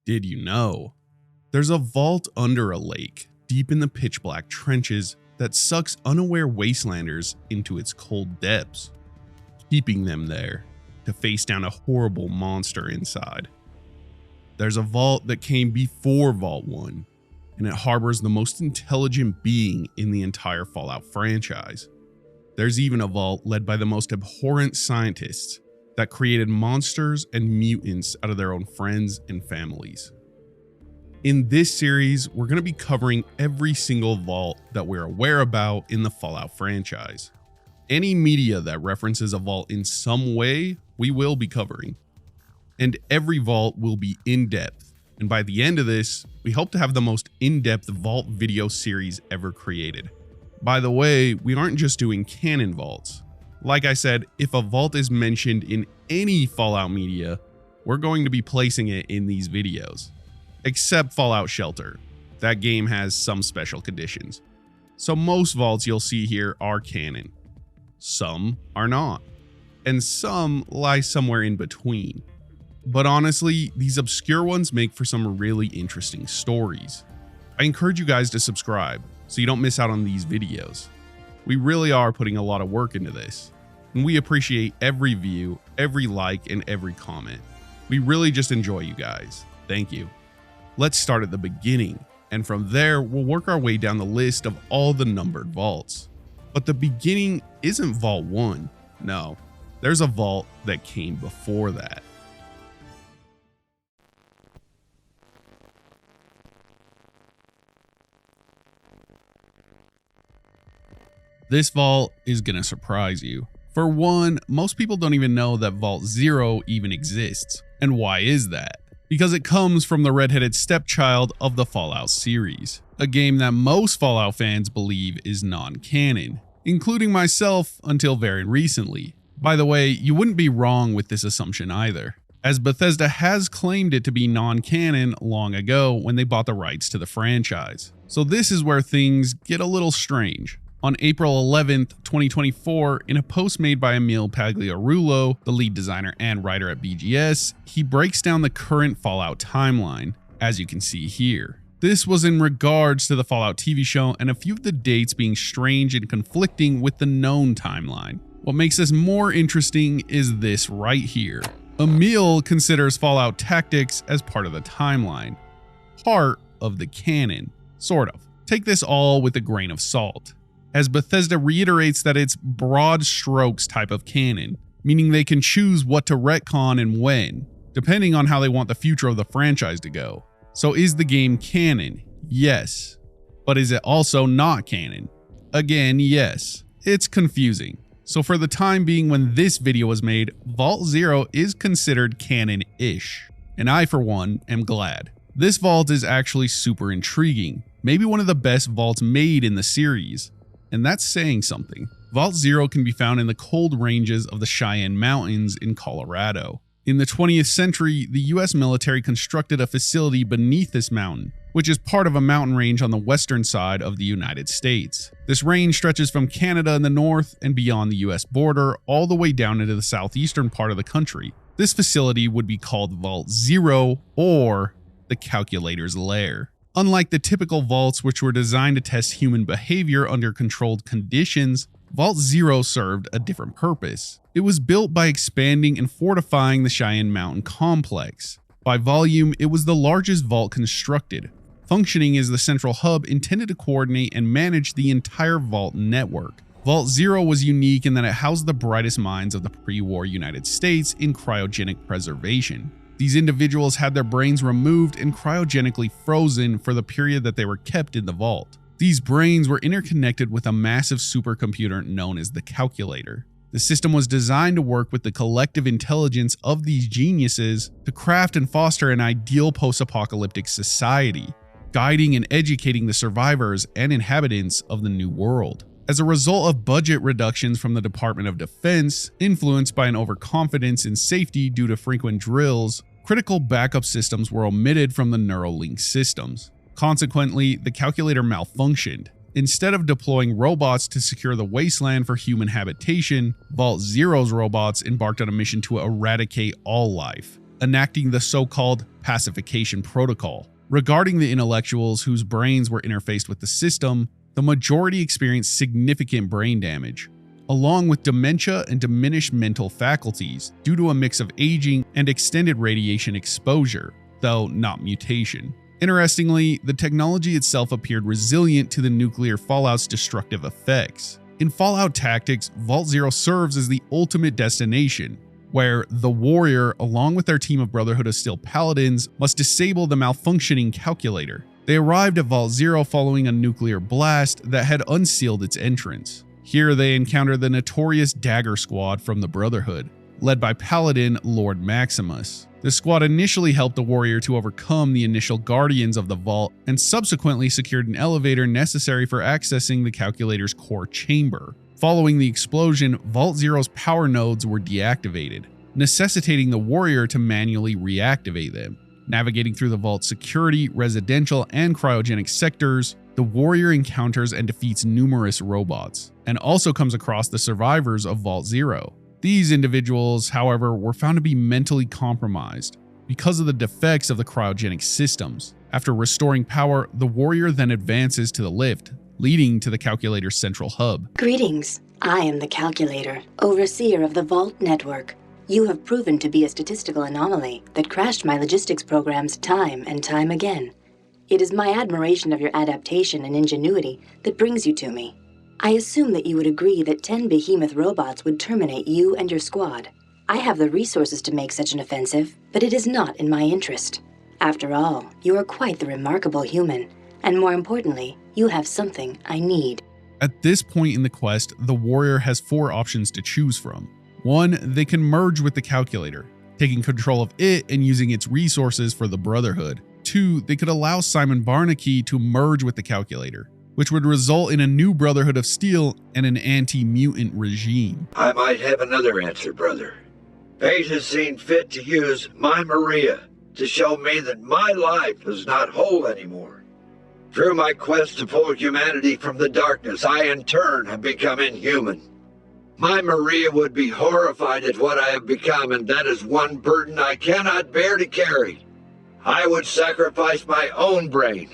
Did you know? There's a vault under a lake, deep in the pitch black trenches, that sucks unaware wastelanders into its cold depths, keeping them there to face down a horrible monster inside. There's a vault that came before Vault 1, and it harbors the most intelligent being in the entire Fallout franchise. There's even a vault led by the most abhorrent scientists that created monsters and mutants out of their own friends and families. In this series, we're going to be covering every single vault that we're aware about in the Fallout franchise. Any media that references a vault in some way, we will be covering. And every vault will be in-depth, and by the end of this, we hope to have the most in-depth vault video series ever created. By the way, we aren't just doing canon vaults. Like I said, if a vault is mentioned in any Fallout media, we're going to be placing it in these videos. Except Fallout Shelter. That game has some special conditions. So most vaults you'll see here are canon. Some are not. And some lie somewhere in between. But honestly, these obscure ones make for some really interesting stories. I encourage you guys to subscribe so you don't miss out on these videos. We really are putting a lot of work into this, and we appreciate every view, every like, and every comment. We really just enjoy you guys. Thank you. Let's start at the beginning, and from there, we'll work our way down the list of all the numbered vaults. But the beginning isn't Vault 1. No, there's a vault that came before that. This vault is gonna surprise you. For one, most people don't even know that Vault 0 even exists. And why is that? Because it comes from the redheaded stepchild of the Fallout series, a game that most Fallout fans believe is non-canon, including myself until very recently. By the way, you wouldn't be wrong with this assumption either, as Bethesda has claimed it to be non-canon long ago when they bought the rights to the franchise. So this is where things get a little strange. On April 11th, 2024, in a post made by Emil Pagliarulo, the lead designer and writer at BGS, he breaks down the current Fallout timeline, as you can see here. This was in regards to the Fallout TV show and a few of the dates being strange and conflicting with the known timeline. What makes this more interesting is this right here. Emil considers Fallout Tactics as part of the timeline, part of the canon, sort of. Take this all with a grain of salt, as Bethesda reiterates that it's broad strokes type of canon, meaning they can choose what to retcon and when, depending on how they want the future of the franchise to go. So is the game canon? Yes. But is it also not canon? Again, yes. It's confusing. So for the time being when this video was made, Vault 0 is considered canon-ish. And I, for one, am glad. This vault is actually super intriguing, maybe one of the best vaults made in the series. And that's saying something. Vault 0 can be found in the cold ranges of the Cheyenne Mountains in Colorado. In the 20th century, the US military constructed a facility beneath this mountain, which is part of a mountain range on the western side of the United States. This range stretches from Canada in the north and beyond the US border all the way down into the southeastern part of the country. This facility would be called Vault 0 or the Calculator's Lair. Unlike the typical vaults which were designed to test human behavior under controlled conditions, Vault 0 served a different purpose. It was built by expanding and fortifying the Cheyenne Mountain complex. By volume, it was the largest vault constructed, functioning as the central hub intended to coordinate and manage the entire vault network. Vault 0 was unique in that it housed the brightest minds of the pre-war United States in cryogenic preservation. These individuals had their brains removed and cryogenically frozen for the period that they were kept in the vault. These brains were interconnected with a massive supercomputer known as the Calculator. The system was designed to work with the collective intelligence of these geniuses to craft and foster an ideal post-apocalyptic society, guiding and educating the survivors and inhabitants of the new world. As a result of budget reductions from the Department of Defense, influenced by an overconfidence in safety due to frequent drills, critical backup systems were omitted from the Neuralink systems. Consequently, the Calculator malfunctioned. Instead of deploying robots to secure the wasteland for human habitation, Vault 0's robots embarked on a mission to eradicate all life. enacting the so-called pacification protocol. Regarding the intellectuals whose brains were interfaced with the system, the majority experienced significant brain damage, along with dementia and diminished mental faculties due to a mix of aging and extended radiation exposure, though not mutation. Interestingly, the technology itself appeared resilient to the nuclear fallout's destructive effects. In Fallout Tactics, Vault Zero serves as the ultimate destination, where the Warrior, along with their team of Brotherhood of Steel Paladins, must disable the malfunctioning calculator. They arrived at Vault Zero following a nuclear blast that had unsealed its entrance. Here they encounter the notorious Dagger Squad from the Brotherhood, led by Paladin Lord Maximus. The squad initially helped the Warrior to overcome the initial Guardians of the Vault and subsequently secured an elevator necessary for accessing the calculator's core chamber. Following the explosion, Vault Zero's power nodes were deactivated, necessitating the Warrior to manually reactivate them. Navigating through the Vault's security, residential, and cryogenic sectors, the Warrior encounters and defeats numerous robots, and also comes across the survivors of Vault Zero. These individuals, however, were found to be mentally compromised because of the defects of the cryogenic systems. After restoring power, the Warrior then advances to the lift, leading to the calculator's central hub. Greetings. I am the Calculator, overseer of the Vault Network. You have proven to be a statistical anomaly that crashed my logistics programs time and time again. It is my admiration of your adaptation and ingenuity that brings you to me. I assume that you would agree that 10 behemoth robots would terminate you and your squad. I have the resources to make such an offensive, but it is not in my interest. After all, you are quite the remarkable human, and more importantly, you have something I need. At this point in the quest, the Warrior has 4 options to choose from. 1, they can merge with the calculator, taking control of it and using its resources for the Brotherhood. 2, they could allow Simon Barnaky to merge with the calculator, which would result in a new Brotherhood of Steel and an anti-mutant regime. I might have another answer, brother. Fate has seen fit to use my Maria to show me that my life is not whole anymore. Through my quest to pull humanity from the darkness, I in turn have become inhuman. My Maria would be horrified at what I have become, and that is one burden I cannot bear to carry. I would sacrifice my own brain,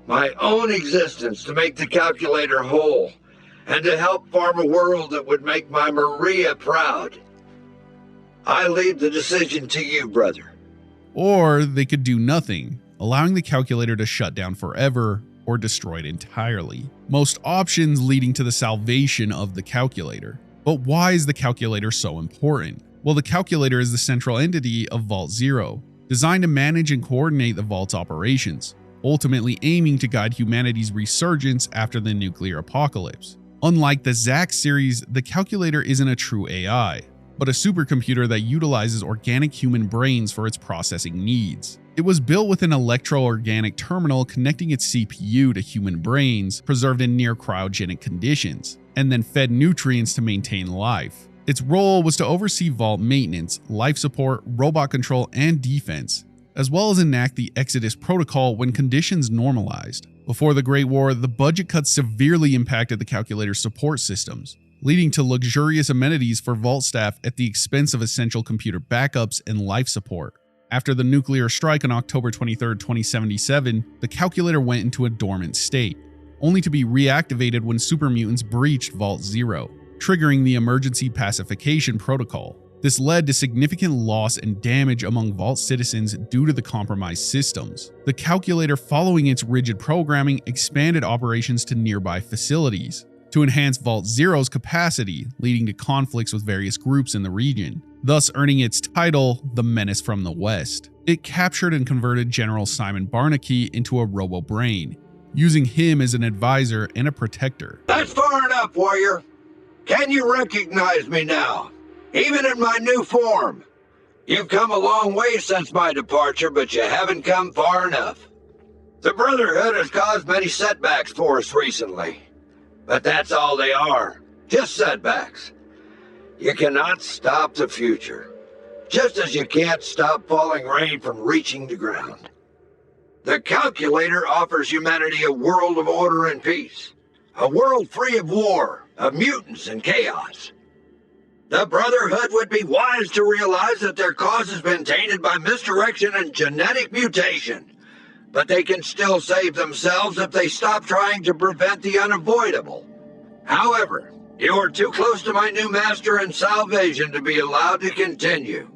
my own existence to make the calculator whole, and to help form a world that would make my Maria proud. I leave the decision to you, brother. Or they could do nothing, allowing the calculator to shut down forever or destroyed entirely. Most options leading to the salvation of the calculator. But why is the calculator so important? Well, the calculator is the central entity of Vault Zero, designed to manage and coordinate the Vault's operations, ultimately aiming to guide humanity's resurgence after the nuclear apocalypse. Unlike the Zack series, the calculator isn't a true AI, but a supercomputer that utilizes organic human brains for its processing needs. It was built with an electro-organic terminal connecting its CPU to human brains preserved in near cryogenic conditions, and then fed nutrients to maintain life. Its role was to oversee Vault maintenance, life support, robot control, and defense, as well as enact the Exodus Protocol when conditions normalized. Before the Great War, the budget cuts severely impacted the calculator's support systems, leading to luxurious amenities for Vault staff at the expense of essential computer backups and life support. After the nuclear strike on October 23, 2077, the calculator went into a dormant state, only to be reactivated when super mutants breached Vault Zero, triggering the emergency pacification protocol. This led to significant loss and damage among Vault citizens due to the compromised systems. The calculator, following its rigid programming, expanded operations to nearby facilities to enhance Vault Zero's capacity, leading to conflicts with various groups in the region, thus earning its title, the Menace from the West. It captured and converted General Simon Barnaky into a robo-brain, using him as an advisor and a protector. That's far enough, warrior. Can you recognize me now, even in my new form? You've come a long way since my departure, but you haven't come far enough. The Brotherhood has caused many setbacks for us recently, but that's all they are, just setbacks. You cannot stop the future, just as you can't stop falling rain from reaching the ground. The calculator offers humanity a world of order and peace, a world free of war, of mutants and chaos. The Brotherhood would be wise to realize that their cause has been tainted by misdirection and genetic mutation. But they can still save themselves if they stop trying to prevent the unavoidable. However, you are too close to my new master in salvation to be allowed to continue.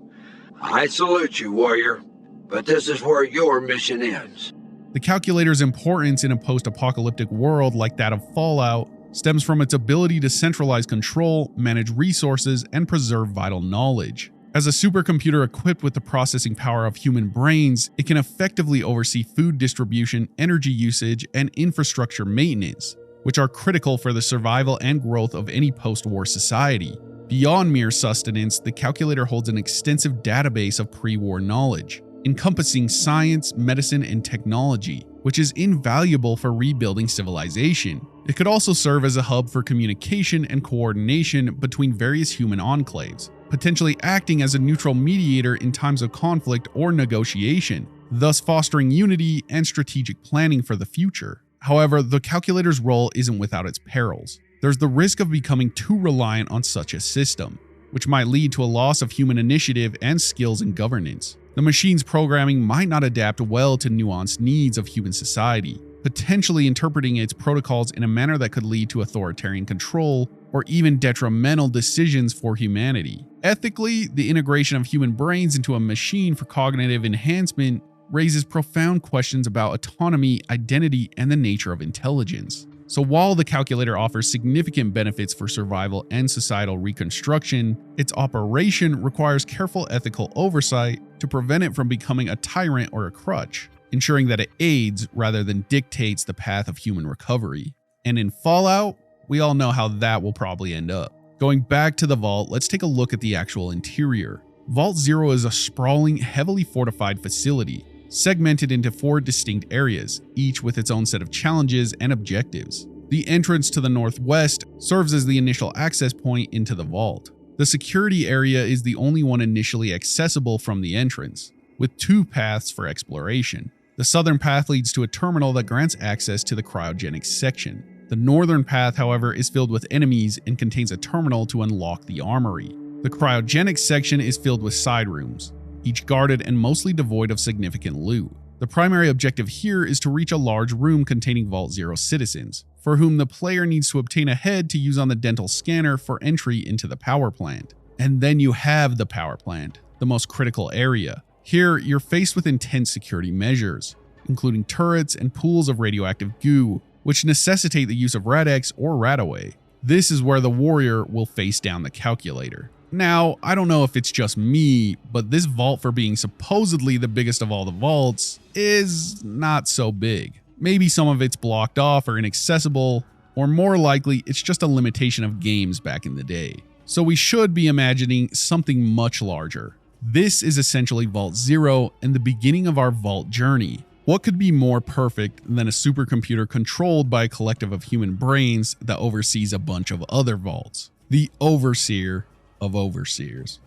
I salute you, warrior, but this is where your mission ends. The calculator's importance in a post-apocalyptic world like that of Fallout stems from its ability to centralize control, manage resources, and preserve vital knowledge. As a supercomputer equipped with the processing power of human brains, it can effectively oversee food distribution, energy usage, and infrastructure maintenance, which are critical for the survival and growth of any post-war society. Beyond mere sustenance, the calculator holds an extensive database of pre-war knowledge, encompassing science, medicine, and technology, which is invaluable for rebuilding civilization. It could also serve as a hub for communication and coordination between various human enclaves, potentially acting as a neutral mediator in times of conflict or negotiation, thus fostering unity and strategic planning for the future. However, the calculator's role isn't without its perils. There's the risk of becoming too reliant on such a system, which might lead to a loss of human initiative and skills in governance. The machine's programming might not adapt well to nuanced needs of human society, potentially interpreting its protocols in a manner that could lead to authoritarian control or even detrimental decisions for humanity. Ethically, the integration of human brains into a machine for cognitive enhancement raises profound questions about autonomy, identity, and the nature of intelligence. So while the calculator offers significant benefits for survival and societal reconstruction, its operation requires careful ethical oversight to prevent it from becoming a tyrant or a crutch, ensuring that it aids rather than dictates the path of human recovery. And in Fallout, we all know how that will probably end up. Going back to the vault, let's take a look at the actual interior. Vault Zero is a sprawling, heavily fortified facility, segmented into 4 distinct areas, each with its own set of challenges and objectives. The entrance to the northwest serves as the initial access point into the vault. The security area is the only one initially accessible from the entrance, with 2 paths for exploration. The southern path leads to a terminal that grants access to the cryogenics section. The northern path, however, is filled with enemies and contains a terminal to unlock the armory. The cryogenics section is filled with side rooms, each guarded and mostly devoid of significant loot. The primary objective here is to reach a large room containing Vault Zero citizens, for whom the player needs to obtain a head to use on the dental scanner for entry into the power plant. And then you have the power plant, the most critical area. Here, you're faced with intense security measures, including turrets and pools of radioactive goo, which necessitate the use of Rad-X or Radaway. This is where the warrior will face down the calculator. Now, I don't know if it's just me, but this vault, for being supposedly the biggest of all the vaults, is not so big. Maybe some of it's blocked off or inaccessible, or more likely, it's just a limitation of games back in the day. So we should be imagining something much larger. This is essentially Vault Zero and the beginning of our vault journey. What could be more perfect than a supercomputer controlled by a collective of human brains that oversees a bunch of other vaults? The Overseer of Overseers.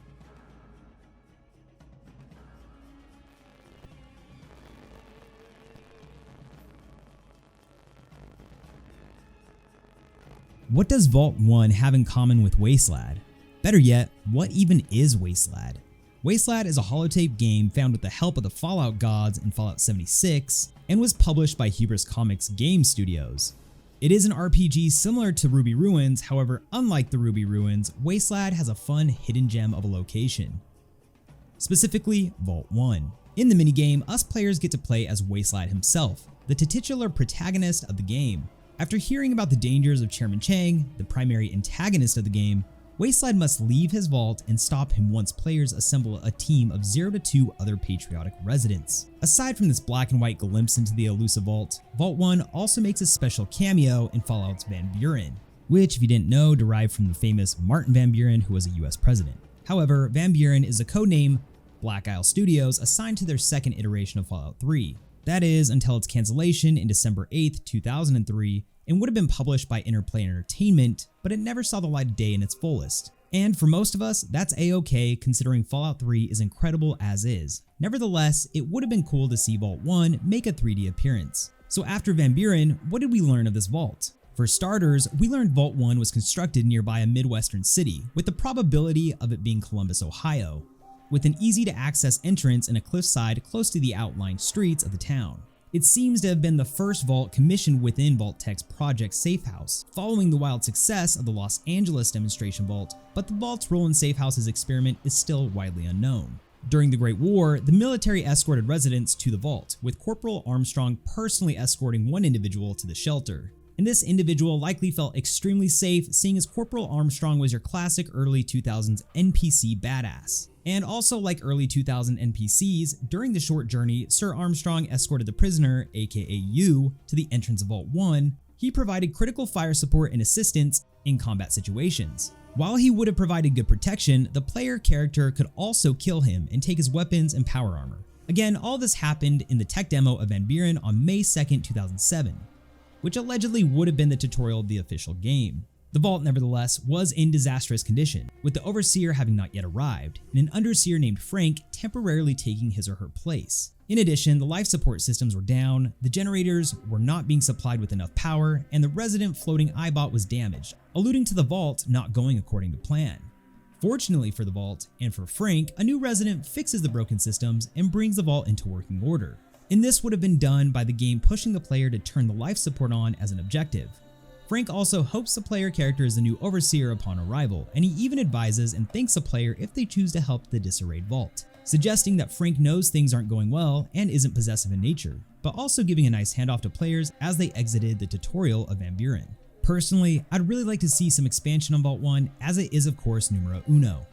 What does Vault 1 have in common with Wasteland? Better yet, what even is Wasteland? Wasteland is a holotape game found with the help of the Fallout gods in Fallout 76 and was published by Hubris Comics Game Studios. It is an RPG similar to Ruby Ruins, however, unlike the Ruby Ruins, Wasteland has a fun hidden gem of a location. Specifically, Vault 1. In the minigame, us players get to play as Wasteland himself, the titular protagonist of the game. After hearing about the dangers of Chairman Chang, the primary antagonist of the game, Wasteland must leave his vault and stop him once players assemble a team of 0 to 2 other patriotic residents. Aside from this black and white glimpse into the elusive vault, Vault 1 also makes a special cameo in Fallout's Van Buren, which, if you didn't know, derived from the famous Martin Van Buren, who was a US president. However, Van Buren is a codename Black Isle Studios assigned to their second iteration of Fallout 3. That is, until its cancellation in December 8th, 2003, and would have been published by Interplay Entertainment, but it never saw the light of day in its fullest. And for most of us, that's a-okay considering Fallout 3 is incredible as is. Nevertheless, it would have been cool to see Vault 1 make a 3D appearance. So after Van Buren, what did we learn of this vault? For starters, we learned Vault 1 was constructed nearby a Midwestern city, with the probability of it being Columbus, Ohio, with an easy-to-access entrance in a cliffside close to the outlying streets of the town. It seems to have been the first vault commissioned within Vault-Tech's Project Safe House, following the wild success of the Los Angeles demonstration vault, but the vault's role in Safe House's experiment is still widely unknown. During the Great War, the military escorted residents to the vault, with Corporal Armstrong personally escorting one individual to the shelter. And this individual likely felt extremely safe, seeing as Corporal Armstrong was your classic early 2000s NPC badass. And also like early 2000 NPCs, during the short journey Sir Armstrong escorted the prisoner, aka you, to the entrance of Vault 1, he provided critical fire support and assistance in combat situations. While he would have provided good protection, the player character could also kill him and take his weapons and power armor. Again, all this happened in the tech demo of Van Buren on May 2nd, 2007, which allegedly would have been the tutorial of the official game. The vault, nevertheless, was in disastrous condition, with the Overseer having not yet arrived, and an Underseer named Frank temporarily taking his or her place. In addition, the life support systems were down, the generators were not being supplied with enough power, and the resident floating eyebot was damaged, alluding to the vault not going according to plan. Fortunately for the vault, and for Frank, a new resident fixes the broken systems and brings the vault into working order. And this would have been done by the game pushing the player to turn the life support on as an objective. Frank also hopes the player character is the new Overseer upon arrival, and he even advises and thanks the player if they choose to help the disarrayed vault, suggesting that Frank knows things aren't going well and isn't possessive in nature, but also giving a nice handoff to players as they exited the tutorial of Van Buren. Personally, I'd really like to see some expansion on Vault 1, as it is of course numero uno.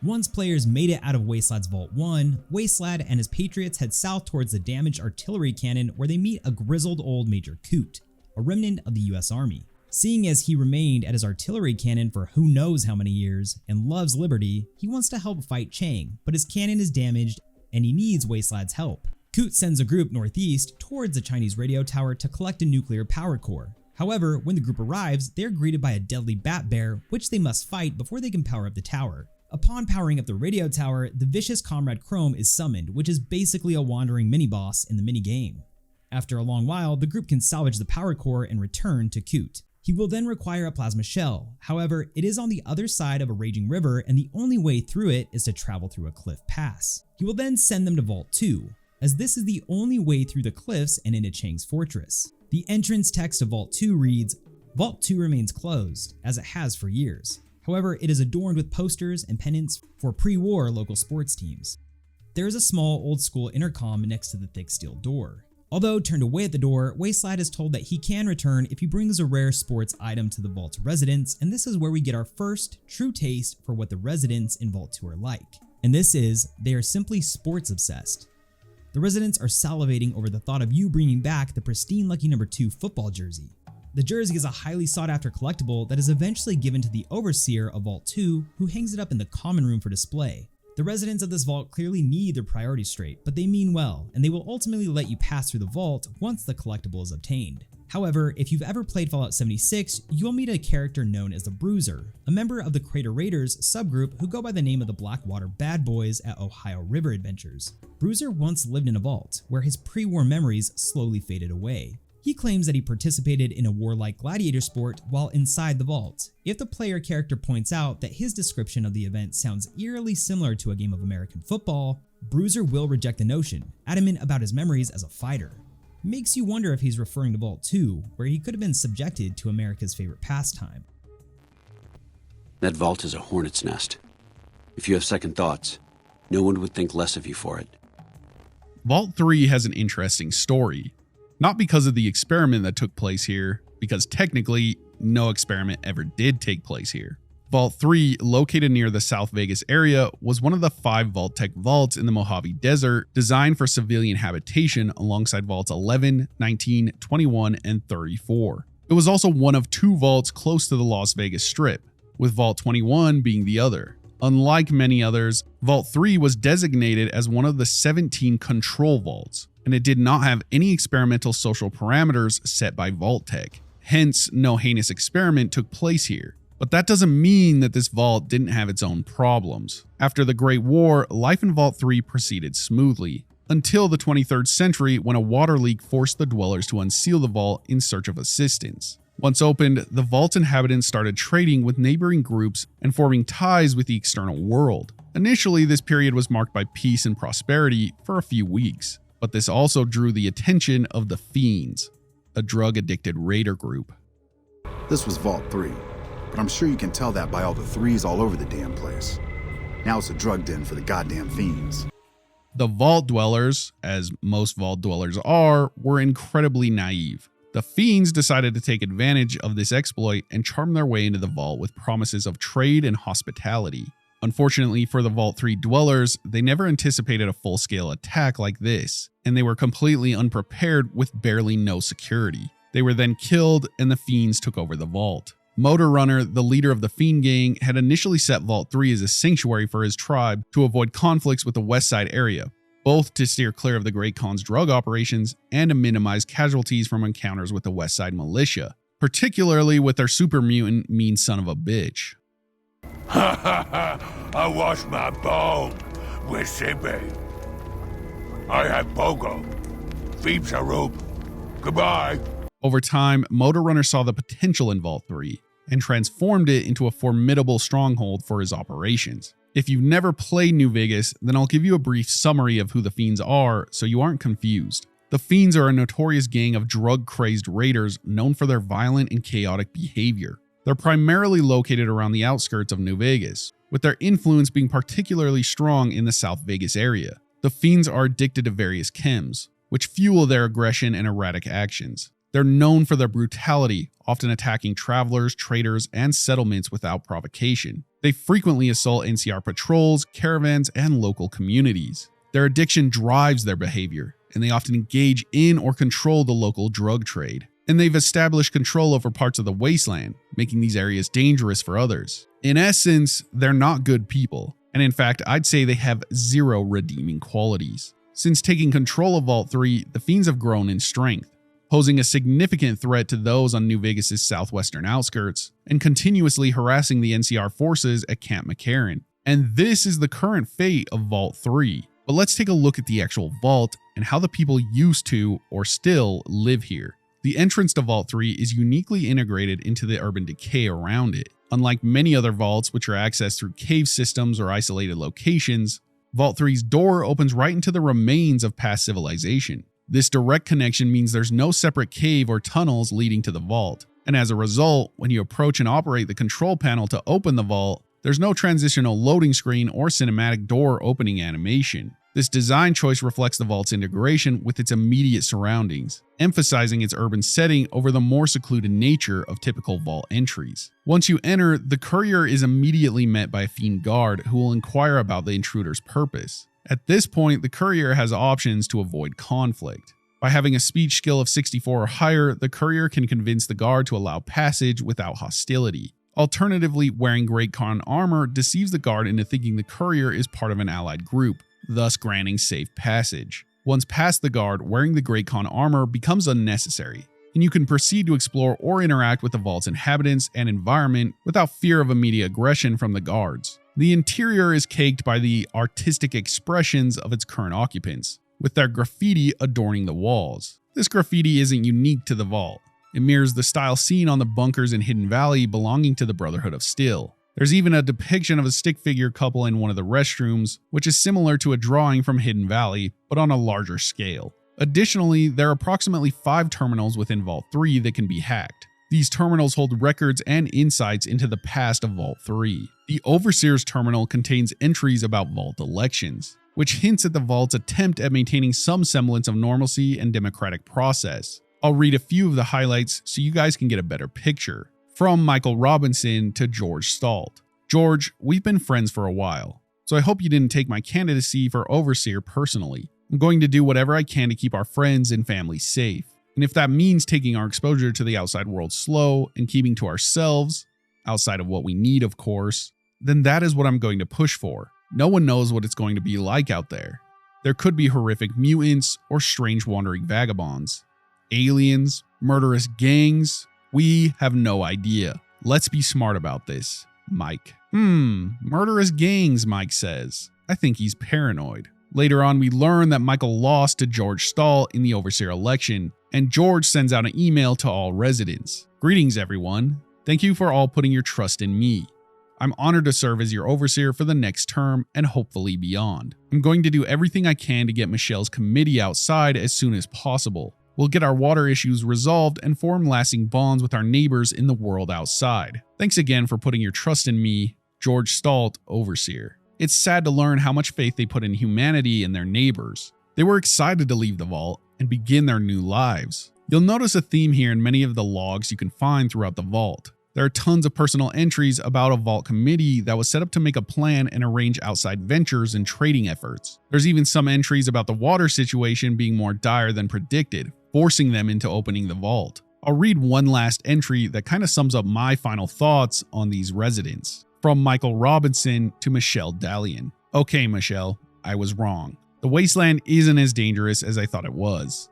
Once players made it out of Wastelad's Vault 1, Wastelad and his patriots head south towards the damaged artillery cannon where they meet a grizzled old Major Coote, a remnant of the US Army. Seeing as he remained at his artillery cannon for who knows how many years and loves liberty, he wants to help fight Chang, but his cannon is damaged and he needs Wastelad's help. Coote sends a group northeast towards a Chinese radio tower to collect a nuclear power core. However, when the group arrives, they are greeted by a deadly bat bear, which they must fight before they can power up the tower. Upon powering up the radio tower, the vicious Comrade Chrome is summoned, which is basically a wandering mini-boss in the mini-game. After a long while, the group can salvage the power core and return to Coote. He will then require a plasma shell, however, it is on the other side of a raging river and the only way through it is to travel through a cliff pass. He will then send them to Vault 2, as this is the only way through the cliffs and into Chang's fortress. The entrance text of Vault 2 reads, "Vault 2 remains closed, as it has for years. However, it is adorned with posters and pennants for pre-war local sports teams." There is a small old-school intercom next to the thick steel door. Although turned away at the door, Wastelad is told that he can return if he brings a rare sports item to the Vault's residents, and this is where we get our first true taste for what the residents in Vault 2 are like. And this is, they are simply sports obsessed. The residents are salivating over the thought of you bringing back the pristine Lucky No. 2 football jersey. The jersey is a highly sought after collectible that is eventually given to the Overseer of Vault 2, who hangs it up in the common room for display. The residents of this vault clearly need their priorities straight, but they mean well, and they will ultimately let you pass through the vault once the collectible is obtained. However, if you've ever played Fallout 76, you will meet a character known as the Bruiser, a member of the Crater Raiders subgroup who go by the name of the Blackwater Bad Boys at Ohio River Adventures. Bruiser once lived in a vault, where his pre-war memories slowly faded away. He claims that he participated in a warlike gladiator sport while inside the vault. If the player character points out that his description of the event sounds eerily similar to a game of American football, Bruiser will reject the notion, adamant about his memories as a fighter. Makes you wonder if he's referring to Vault 2, where he could have been subjected to America's favorite pastime. That vault is a hornet's nest. If you have second thoughts, no one would think less of you for it. Vault 3 has an interesting story. Not because of the experiment that took place here, because technically, no experiment ever did take place here. Vault 3, located near the South Vegas area, was one of the 5 Vault-Tec vaults in the Mojave Desert designed for civilian habitation alongside Vaults 11, 19, 21, and 34. It was also one of 2 vaults close to the Las Vegas Strip, with Vault 21 being the other. Unlike many others, Vault 3 was designated as one of the 17 control vaults, and it did not have any experimental social parameters set by Vault-Tec. Hence, no heinous experiment took place here. But that doesn't mean that this vault didn't have its own problems. After the Great War, life in Vault 3 proceeded smoothly, until the 23rd century when a water leak forced the dwellers to unseal the vault in search of assistance. Once opened, the vault's inhabitants started trading with neighboring groups and forming ties with the external world. Initially, this period was marked by peace and prosperity for a few weeks, but this also drew the attention of the Fiends, a drug-addicted raider group. This was Vault 3, but I'm sure you can tell that by all the threes all over the damn place. Now it's a drug den for the goddamn Fiends. The vault dwellers, as most vault dwellers are, were incredibly naive. The Fiends decided to take advantage of this exploit and charm their way into the vault with promises of trade and hospitality. Unfortunately for the Vault 3 dwellers, they never anticipated a full-scale attack like this, and they were completely unprepared with barely no security. They were then killed, and the Fiends took over the vault. Motor Runner, the leader of the Fiend gang, had initially set Vault 3 as a sanctuary for his tribe to avoid conflicts with the West Side area, both to steer clear of the Great Khan's drug operations and to minimize casualties from encounters with the West Side militia, particularly with their super mutant mean son of a bitch. Ha ha ha! I wash my bone with Sibe. I have Pogo. Phoebes Haroop. Goodbye. Over time, Motor Runner saw the potential in Vault 3 and transformed it into a formidable stronghold for his operations. If you've never played New Vegas, then I'll give you a brief summary of who the Fiends are so you aren't confused. The Fiends are a notorious gang of drug-crazed raiders known for their violent and chaotic behavior. They're primarily located around the outskirts of New Vegas, with their influence being particularly strong in the South Vegas area. The Fiends are addicted to various chems, which fuel their aggression and erratic actions. They're known for their brutality, often attacking travelers, traders, and settlements without provocation. They frequently assault NCR patrols, caravans, and local communities. Their addiction drives their behavior, and they often engage in or control the local drug trade. And they've established control over parts of the wasteland, making these areas dangerous for others. In essence, they're not good people, and in fact, I'd say they have zero redeeming qualities. Since taking control of Vault 3, the Fiends have grown in strength, posing a significant threat to those on New Vegas' southwestern outskirts, and continuously harassing the NCR forces at Camp McCarran. And this is the current fate of Vault 3. But let's take a look at the actual vault and how the people used to, or still, live here. The entrance to Vault 3 is uniquely integrated into the urban decay around it. Unlike many other vaults which are accessed through cave systems or isolated locations, Vault 3's door opens right into the remains of past civilization. This direct connection means there's no separate cave or tunnels leading to the vault, and as a result, when you approach and operate the control panel to open the vault, there's no transitional loading screen or cinematic door opening animation. This design choice reflects the vault's integration with its immediate surroundings, emphasizing its urban setting over the more secluded nature of typical vault entries. Once you enter, the courier is immediately met by a fiend guard who will inquire about the intruder's purpose. At this point, the courier has options to avoid conflict. By having a speech skill of 64 or higher, the courier can convince the guard to allow passage without hostility. Alternatively, wearing Great Khan armor deceives the guard into thinking the courier is part of an allied group, thus granting safe passage. Once past the guard, wearing the Great Khan armor becomes unnecessary, and you can proceed to explore or interact with the vault's inhabitants and environment without fear of immediate aggression from the guards. The interior is caked by the artistic expressions of its current occupants, with their graffiti adorning the walls. This graffiti isn't unique to the vault. It mirrors the style seen on the bunkers in Hidden Valley belonging to the Brotherhood of Steel. There's even a depiction of a stick figure couple in one of the restrooms, which is similar to a drawing from Hidden Valley, but on a larger scale. Additionally, there are approximately 5 terminals within Vault 3 that can be hacked. These terminals hold records and insights into the past of Vault 3. The Overseer's terminal contains entries about Vault elections, which hints at the Vault's attempt at maintaining some semblance of normalcy and democratic process. I'll read a few of the highlights so you guys can get a better picture. From Michael Robinson to George Stalt. George, we've been friends for a while, so I hope you didn't take my candidacy for Overseer personally. I'm going to do whatever I can to keep our friends and family safe. And if that means taking our exposure to the outside world slow and keeping to ourselves, outside of what we need of course, then that is what I'm going to push for. No one knows what it's going to be like out there. There could be horrific mutants or strange wandering vagabonds. Aliens, murderous gangs, we have no idea. Let's be smart about this, Mike. Murderous gangs, Mike says. I think he's paranoid. Later on, we learn that Michael lost to George Stahl in the Overseer election, and George sends out an email to all residents. Greetings, everyone. Thank you for all putting your trust in me. I'm honored to serve as your overseer for the next term and hopefully beyond. I'm going to do everything I can to get Michelle's committee outside as soon as possible. We'll get our water issues resolved and form lasting bonds with our neighbors in the world outside. Thanks again for putting your trust in me, George Stahl, Overseer. It's sad to learn how much faith they put in humanity and their neighbors. They were excited to leave the vault and begin their new lives. You'll notice a theme here in many of the logs you can find throughout the vault. There are tons of personal entries about a vault committee that was set up to make a plan and arrange outside ventures and trading efforts. There's even some entries about the water situation being more dire than predicted, forcing them into opening the vault. I'll read one last entry that kind of sums up my final thoughts on these residents. From Michael Robinson to Michelle Dalian. Okay, Michelle, I was wrong. The wasteland isn't as dangerous as I thought it was.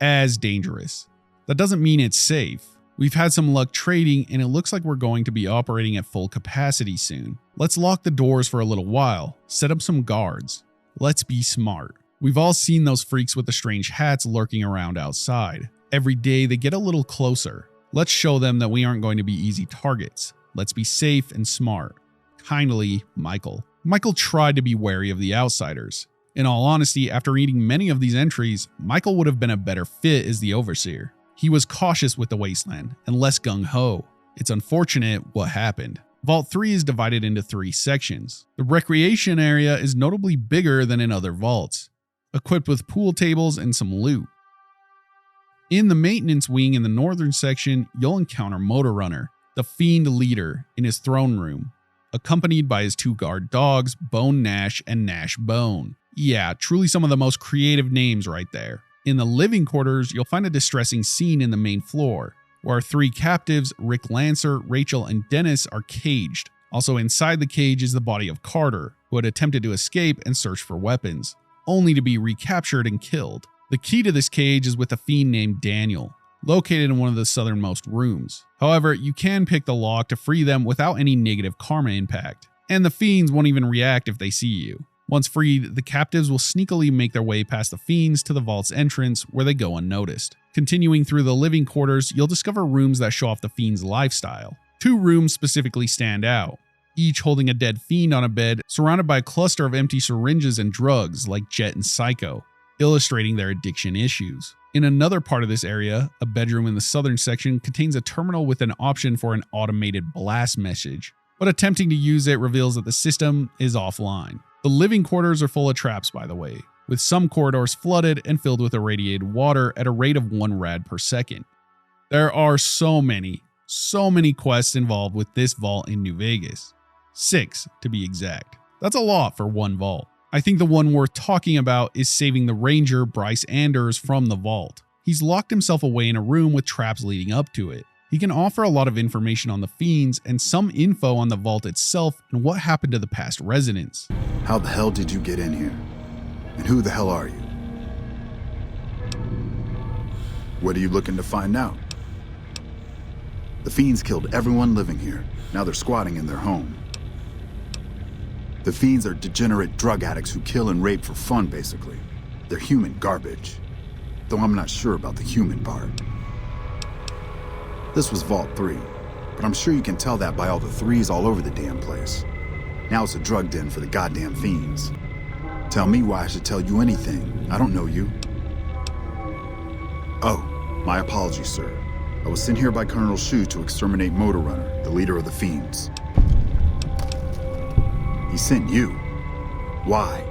As dangerous. That doesn't mean it's safe. We've had some luck trading and it looks like we're going to be operating at full capacity soon. Let's lock the doors for a little while, set up some guards. Let's be smart. We've all seen those freaks with the strange hats lurking around outside. Every day they get a little closer. Let's show them that we aren't going to be easy targets. Let's be safe and smart. Kindly, Michael. Michael tried to be wary of the outsiders. In all honesty, after reading many of these entries, Michael would have been a better fit as the overseer. He was cautious with the wasteland and less gung-ho. It's unfortunate what happened. Vault 3 is divided into 3 sections. The recreation area is notably bigger than in other vaults, equipped with pool tables and some loot. In the maintenance wing in the northern section, you'll encounter Motor Runner, the Fiend leader, in his throne room, accompanied by his 2 guard dogs, Bone Nash and Nash Bone. Yeah, truly some of the most creative names right there. In the living quarters, you'll find a distressing scene in the main floor, where our 3 captives, Rick Lancer, Rachel, and Dennis, are caged. Also inside the cage is the body of Carter, who had attempted to escape and search for weapons, only to be recaptured and killed. The key to this cage is with a fiend named Daniel, located in one of the southernmost rooms. However, you can pick the lock to free them without any negative karma impact, and the fiends won't even react if they see you. Once freed, the captives will sneakily make their way past the fiends to the vault's entrance where they go unnoticed. Continuing through the living quarters, you'll discover rooms that show off the fiend's lifestyle. 2 rooms specifically stand out, each holding a dead fiend on a bed surrounded by a cluster of empty syringes and drugs like Jet and Psycho, illustrating their addiction issues. In another part of this area, a bedroom in the southern section contains a terminal with an option for an automated blast message, but attempting to use it reveals that the system is offline. The living quarters are full of traps, by the way, with some corridors flooded and filled with irradiated water at a rate of 1 rad per second. There are so many quests involved with this vault in New Vegas. 6 to be exact. That's a lot for one vault. I think the one worth talking about is saving the ranger Bryce Anders from the vault. He's locked himself away in a room with traps leading up to it. He can offer a lot of information on the fiends and some info on the vault itself and what happened to the past residents. How the hell did you get in here? And who the hell are you? What are you looking to find out? The fiends killed everyone living here. Now they're squatting in their home. The fiends are degenerate drug addicts who kill and rape for fun, basically. They're human garbage. Though I'm not sure about the human part. This was Vault 3, but I'm sure you can tell that by all the 3s all over the damn place. Now it's a drug den for the goddamn fiends. Tell me why I should tell you anything. I don't know you. Oh, my apologies, sir. I was sent here by Colonel Shu to exterminate Motor Runner, the leader of the fiends. He sent you. Why?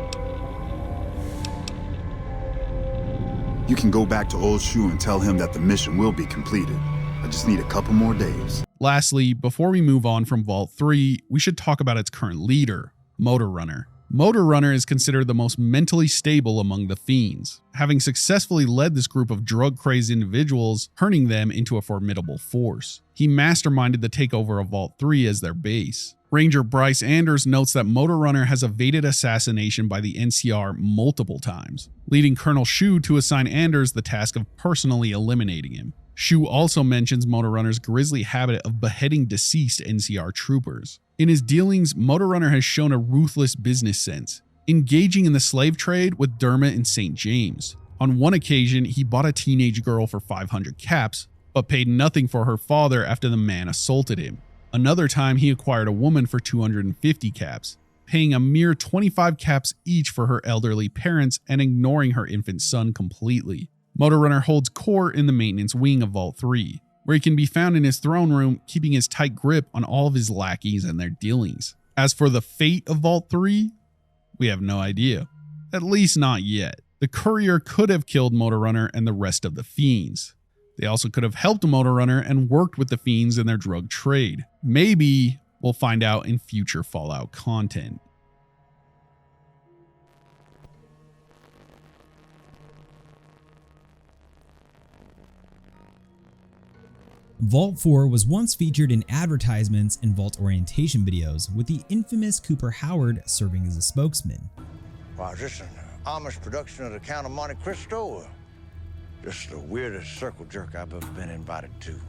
You can go back to old Shu and tell him that the mission will be completed. I just need a couple more days. Lastly, before we move on from Vault 3, we should talk about its current leader, Motor Runner. Motor Runner is considered the most mentally stable among the fiends, having successfully led this group of drug-crazed individuals, turning them into a formidable force. He masterminded the takeover of Vault 3 as their base. Ranger Bryce Anders notes that Motor Runner has evaded assassination by the NCR multiple times, leading Colonel Shu to assign Anders the task of personally eliminating him. Shu also mentions Motor Runner's grisly habit of beheading deceased NCR troopers. In his dealings, Motor Runner has shown a ruthless business sense, engaging in the slave trade with Dermot and St. James. On one occasion, he bought a teenage girl for 500 caps, but paid nothing for her father after the man assaulted him. Another time, he acquired a woman for 250 caps, paying a mere 25 caps each for her elderly parents and ignoring her infant son completely. Motor Runner holds court in the maintenance wing of Vault 3, where he can be found in his throne room, keeping his tight grip on all of his lackeys and their dealings. As for the fate of Vault 3, we have no idea. At least not yet. The courier could have killed Motor Runner and the rest of the Fiends. They also could have helped Motor Runner and worked with the Fiends in their drug trade. Maybe we'll find out in future Fallout content. Vault 4 was once featured in advertisements and Vault orientation videos, with the infamous Cooper Howard serving as a spokesman. Wow, is this an Amish production of the Count of Monte Cristo, or just the weirdest circle jerk I've ever been invited to?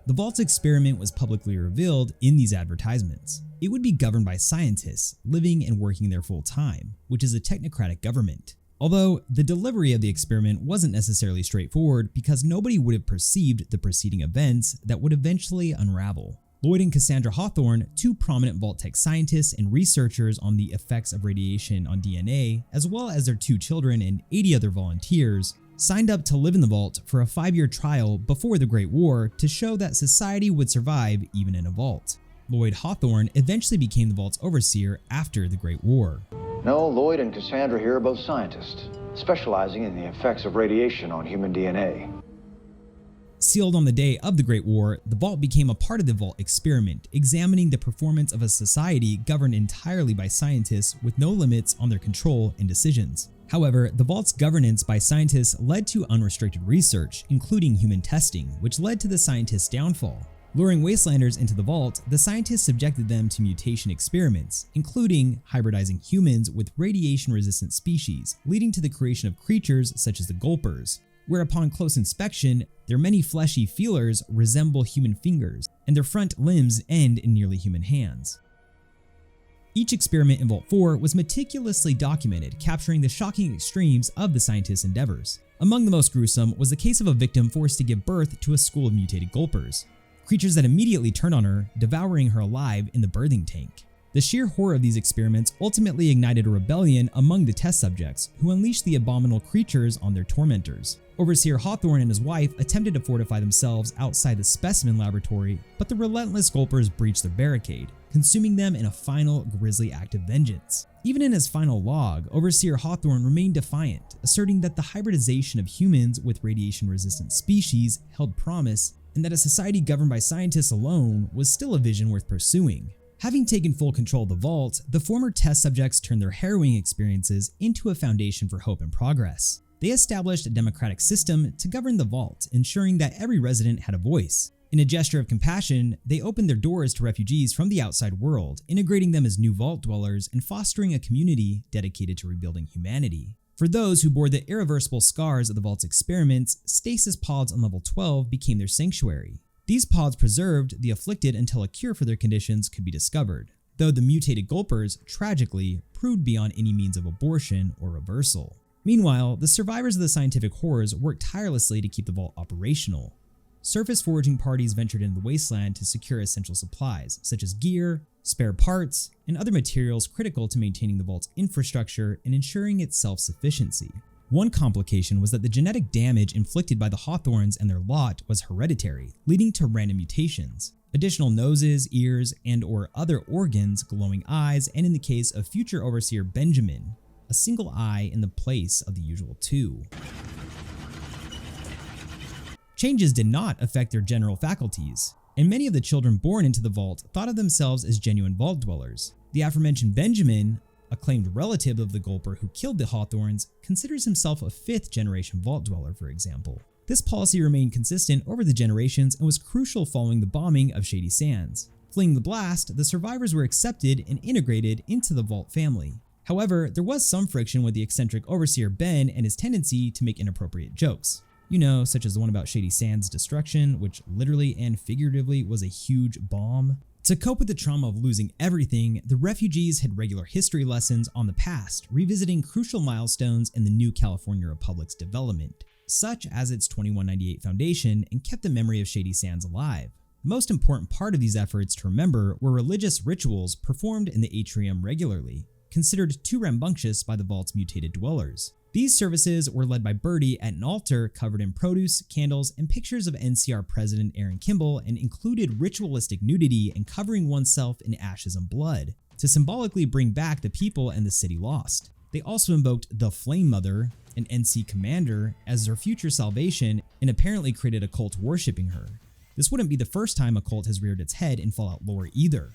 The Vault's experiment was publicly revealed in these advertisements. It would be governed by scientists living and working there full time, which is a technocratic government. Although the delivery of the experiment wasn't necessarily straightforward because nobody would have perceived the preceding events that would eventually unravel. Lloyd and Cassandra Hawthorne, two prominent Vault-Tec scientists and researchers on the effects of radiation on DNA, as well as their 2 children and 80 other volunteers, signed up to live in the Vault for a 5-year trial before the Great War to show that society would survive even in a vault. Lloyd Hawthorne eventually became the Vault's overseer after the Great War. No, Lloyd and Cassandra here are both scientists, specializing in the effects of radiation on human DNA. Sealed on the day of the Great War, the Vault became a part of the Vault experiment, examining the performance of a society governed entirely by scientists with no limits on their control and decisions. However, the Vault's governance by scientists led to unrestricted research, including human testing, which led to the scientists' downfall. Luring Wastelanders into the Vault, the scientists subjected them to mutation experiments, including hybridizing humans with radiation-resistant species, leading to the creation of creatures such as the Gulpers, where upon close inspection, their many fleshy feelers resemble human fingers, and their front limbs end in nearly human hands. Each experiment in Vault 4 was meticulously documented, capturing the shocking extremes of the scientists' endeavors. Among the most gruesome was the case of a victim forced to give birth to a school of mutated Gulpers, creatures that immediately turned on her, devouring her alive in the birthing tank. The sheer horror of these experiments ultimately ignited a rebellion among the test subjects, who unleashed the abominable creatures on their tormentors. Overseer Hawthorne and his wife attempted to fortify themselves outside the specimen laboratory, but the relentless Gulpers breached their barricade, consuming them in a final grisly act of vengeance. Even in his final log, Overseer Hawthorne remained defiant, asserting that the hybridization of humans with radiation-resistant species held promise, and that a society governed by scientists alone was still a vision worth pursuing. Having taken full control of the Vault, the former test subjects turned their harrowing experiences into a foundation for hope and progress. They established a democratic system to govern the Vault, ensuring that every resident had a voice. In a gesture of compassion, they opened their doors to refugees from the outside world, integrating them as new Vault dwellers and fostering a community dedicated to rebuilding humanity. For those who bore the irreversible scars of the Vault's experiments, stasis pods on level 12 became their sanctuary. These pods preserved the afflicted until a cure for their conditions could be discovered, though the mutated Gulpers, tragically, proved beyond any means of abortion or reversal. Meanwhile, the survivors of the scientific horrors worked tirelessly to keep the Vault operational. Surface foraging parties ventured into the wasteland to secure essential supplies, such as gear, spare parts, and other materials critical to maintaining the Vault's infrastructure and ensuring its self-sufficiency. One complication was that the genetic damage inflicted by the Hawthorns and their lot was hereditary, leading to random mutations. Additional noses, ears, and/or other organs, glowing eyes, and in the case of future Overseer Benjamin, a single eye in the place of the usual 2. Changes did not affect their general faculties, and many of the children born into the Vault thought of themselves as genuine Vault dwellers. The aforementioned Benjamin, a claimed relative of the Gulper who killed the Hawthorns, considers himself a 5th-generation Vault dweller, for example. This policy remained consistent over the generations and was crucial following the bombing of Shady Sands. Fleeing the blast, the survivors were accepted and integrated into the Vault family. However, there was some friction with the eccentric Overseer Ben and his tendency to make inappropriate jokes. You know, such as the one about Shady Sands' destruction, which literally and figuratively was a huge bomb. To cope with the trauma of losing everything, the refugees had regular history lessons on the past, revisiting crucial milestones in the new California Republic's development, such as its 2198 foundation, and kept the memory of Shady Sands alive. The most important part of these efforts to remember were religious rituals performed in the atrium regularly, considered too rambunctious by the vault's mutated dwellers. These services were led by Birdie at an altar covered in produce, candles, and pictures of NCR President Aaron Kimball, and included ritualistic nudity and covering oneself in ashes and blood to symbolically bring back the people and the city lost. They also invoked the Flame Mother, an NC commander, as their future salvation, and apparently created a cult worshipping her. This wouldn't be the first time a cult has reared its head in Fallout lore either.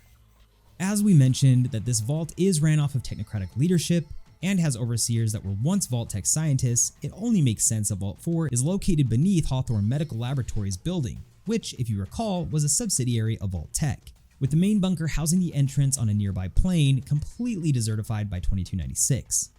As we mentioned, that this vault is ran off of technocratic leadership and has overseers that were once Vault Tech scientists, it only makes sense that Vault 4 is located beneath Hawthorne Medical Laboratories building, which, if you recall, was a subsidiary of Vault Tech, with the main bunker housing the entrance on a nearby plain, completely desertified by 2296.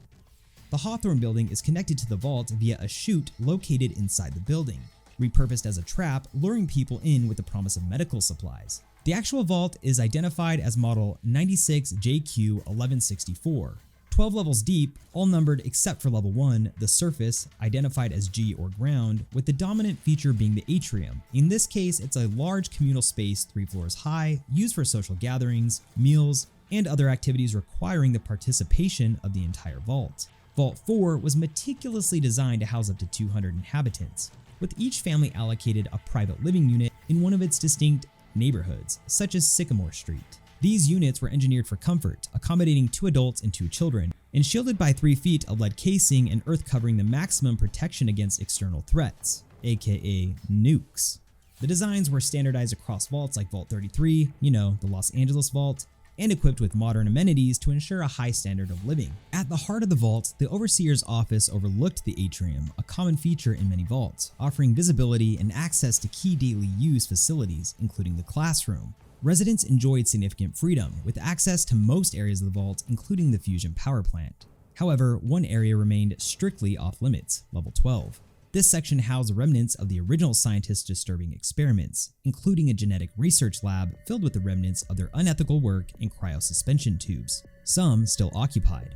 The Hawthorne building is connected to the vault via a chute located inside the building, repurposed as a trap, luring people in with the promise of medical supplies. The actual vault is identified as model 96JQ1164, 12 levels deep, all numbered except for level 1, the surface, identified as G or ground, with the dominant feature being the atrium. In this case, it's a large communal space 3 floors high, used for social gatherings, meals, and other activities requiring the participation of the entire vault. Vault 4 was meticulously designed to house up to 200 inhabitants, with each family allocated a private living unit in one of its distinct neighborhoods, such as Sycamore Street. These units were engineered for comfort, accommodating 2 adults and 2 children, and shielded by 3 feet of lead casing and earth covering the maximum protection against external threats, aka nukes. The designs were standardized across vaults like Vault 33, you know, the Los Angeles vault, and equipped with modern amenities to ensure a high standard of living. At the heart of the vault, the Overseer's office overlooked the atrium, a common feature in many vaults, offering visibility and access to key daily use facilities, including the classroom. Residents enjoyed significant freedom, with access to most areas of the vault, including the fusion power plant. However, one area remained strictly off limits, level 12. This section housed the remnants of the original scientists' disturbing experiments, including a genetic research lab filled with the remnants of their unethical work in cryosuspension tubes, some still occupied.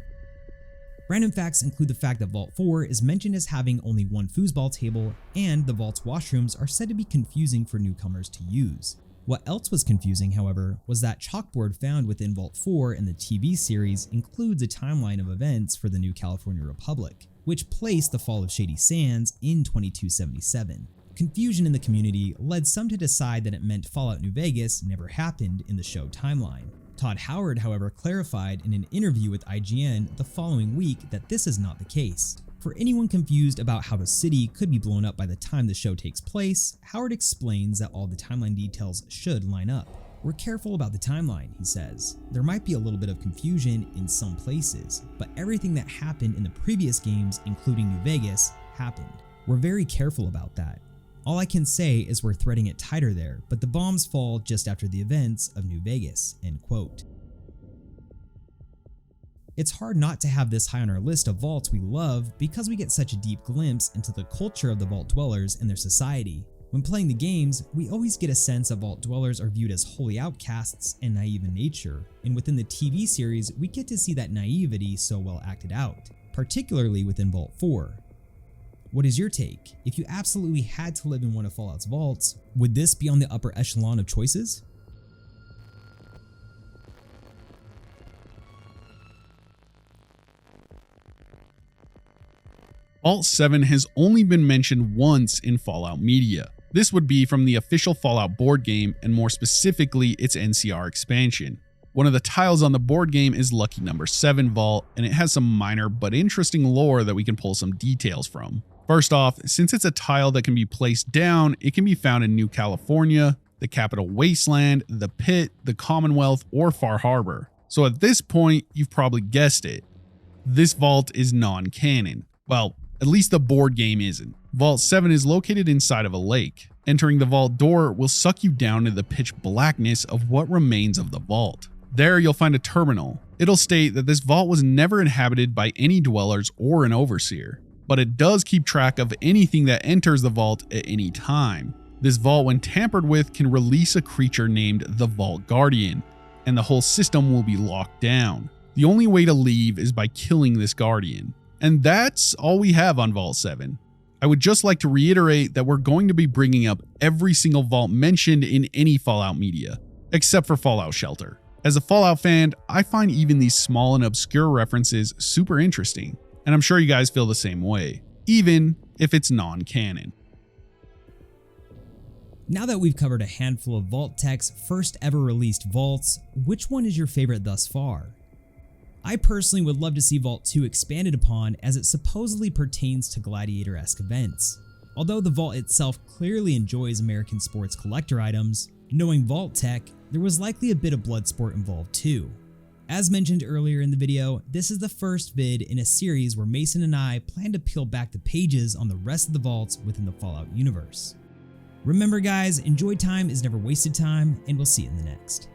Random facts include the fact that Vault 4 is mentioned as having only 1 foosball table, and the vault's washrooms are said to be confusing for newcomers to use. What else was confusing, however, was that chalkboard found within Vault 4 in the TV series includes a timeline of events for the new California Republic, which placed the fall of Shady Sands in 2277. Confusion in the community led some to decide that it meant Fallout New Vegas never happened in the show timeline. Todd Howard, however, clarified in an interview with IGN the following week that this is not the case. For anyone confused about how the city could be blown up by the time the show takes place, Howard explains that all the timeline details should line up. "We're careful about the timeline," he says. "There might be a little bit of confusion in some places, but everything that happened in the previous games, including New Vegas, happened. We're very careful about that. All I can say is we're threading it tighter there, but the bombs fall just after the events of New Vegas." End quote. It's hard not to have this high on our list of vaults we love because we get such a deep glimpse into the culture of the vault dwellers and their society. When playing the games, we always get a sense that vault dwellers are viewed as holy outcasts and naive in nature, and within the TV series, we get to see that naivety so well acted out, particularly within Vault 4. What is your take? If you absolutely had to live in one of Fallout's vaults, would this be on the upper echelon of choices? Vault 7 has only been mentioned once in Fallout media. This would be from the official Fallout board game, and more specifically its NCR expansion. One of the tiles on the board game is Lucky Number 7 Vault, and it has some minor but interesting lore that we can pull some details from. First off, since it's a tile that can be placed down, it can be found in New California, the Capital Wasteland, the Pit, the Commonwealth, or Far Harbor. So at this point, you've probably guessed it. This vault is non-canon. Well, at least the board game isn't. Vault 7 is located inside of a lake. Entering the vault door will suck you down into the pitch blackness of what remains of the vault. There you'll find a terminal. It'll state that this vault was never inhabited by any dwellers or an overseer. but it does keep track of anything that enters the vault at any time. This vault, when tampered with, can release a creature named the Vault Guardian, and the whole system will be locked down. The only way to leave is by killing this Guardian. And that's all we have on Vault 7. I would just like to reiterate that we're going to be bringing up every single vault mentioned in any Fallout media, except for Fallout Shelter. As a Fallout fan, I find even these small and obscure references super interesting, and I'm sure you guys feel the same way, even if it's non-canon. Now that we've covered a handful of Vault Tech's first ever released vaults, which one is your favorite thus far? I personally would love to see Vault 2 expanded upon, as it supposedly pertains to gladiator-esque events. Although the vault itself clearly enjoys American sports collector items, knowing Vault Tech, there was likely a bit of Bloodsport involved too. As mentioned earlier in the video, this is the first vid in a series where Mason and I plan to peel back the pages on the rest of the vaults within the Fallout universe. Remember guys, enjoy time is never wasted time, and we'll see you in the next.